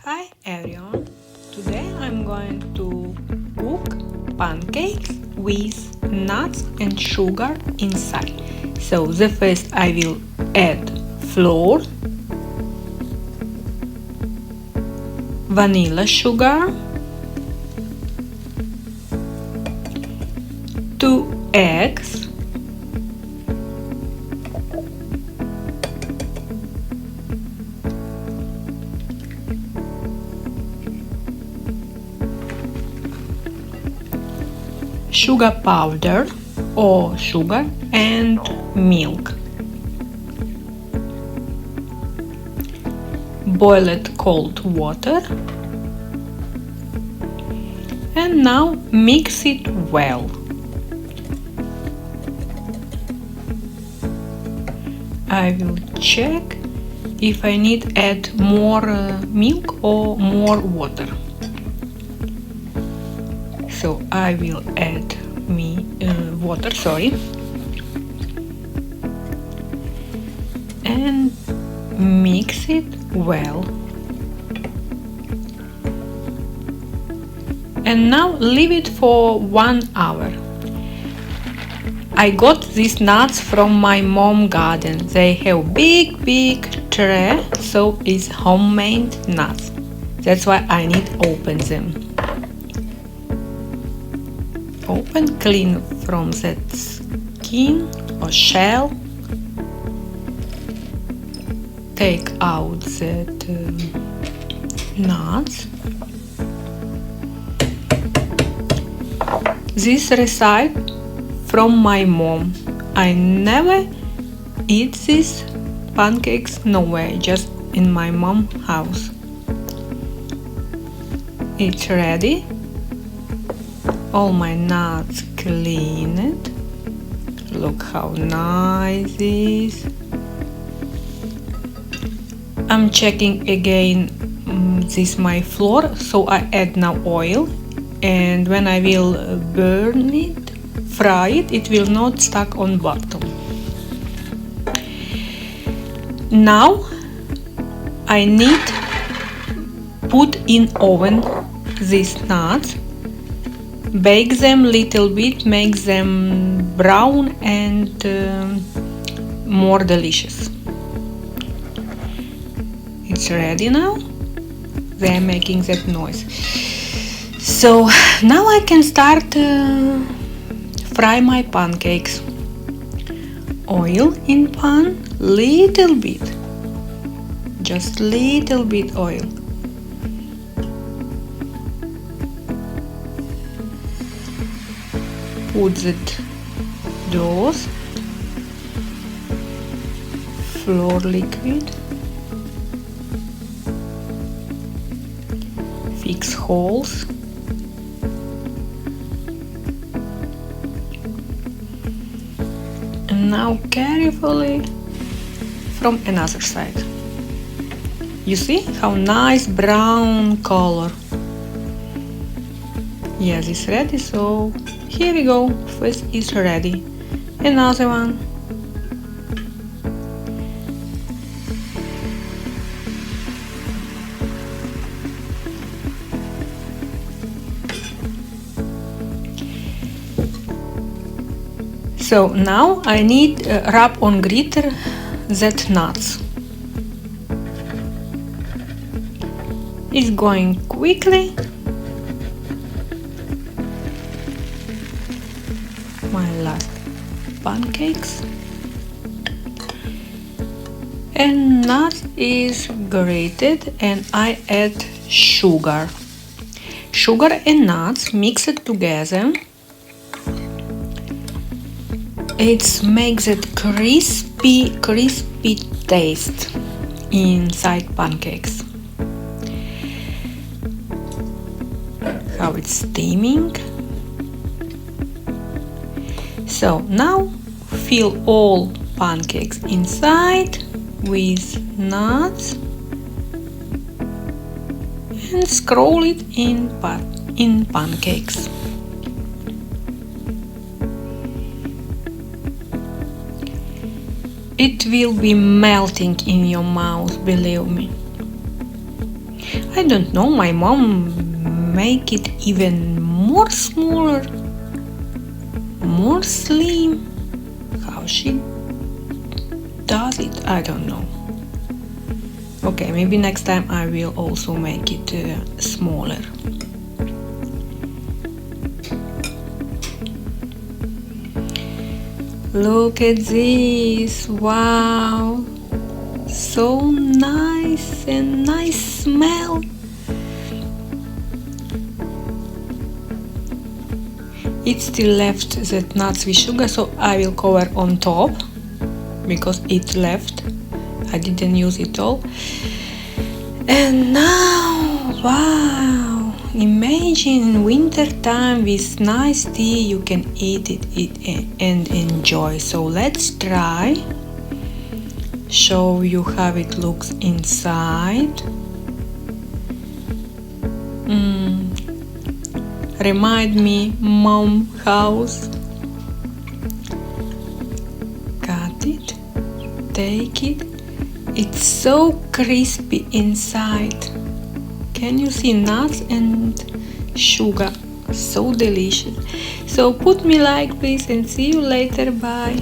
Hi everyone, today I'm going to cook pancakes with nuts and sugar inside. So the first I will add flour, vanilla sugar, 2 eggs, sugar powder or sugar and milk. Boiled cold water and now mix it well. I will check if I need add more milk or more water. So I will add water, and mix it well. And now leave it for 1 hour. I got these nuts from my mom's garden. They have big tray, so it's homemade nuts. That's why I need to open them. Open, clean from that skin or shell. Take out that nuts. This recipe from my mom. I never eat these pancakes nowhere, just in my mom's house. It's ready. All my nuts cleaned. Look how nice it is. I'm checking again this my flour, so I add now oil, and when I will burn it, fry it, it will not stuck on bottom. Now I need put in oven these nuts. Bake them little bit, make them brown and more delicious. It's ready now. They're making that noise. So now I can start fry my pancakes. Oil in pan, little bit, just little bit oil. Put that dough, flour liquid, fix holes, and now carefully from another side. You see how nice brown color. Yes, it's ready, so here we go. First is ready. Another one. So now I need wrap on grater that nuts. It's going quickly. My last pancakes. And nut is grated, and I add sugar. Sugar and nuts mixed together. It makes it crispy taste inside pancakes. How it's steaming. So now fill all pancakes inside with nuts and scroll it in pancakes. It will be melting in your mouth, believe me. I don't know, my mom make it even more smaller, more slim. How she does it, I don't know. Okay, maybe next time I will also make it smaller. Look at this, wow, so nice and nice smell. It still left that nuts with sugar, so I will cover on top because it left. I didn't use it all. And now, wow, imagine in winter time with nice tea you can eat it and enjoy. So let's try. Show you how it looks inside. Remind me mom house. Cut it, take it. It's so crispy inside. Can you see nuts and sugar? So delicious. So put me like please and see you later. Bye.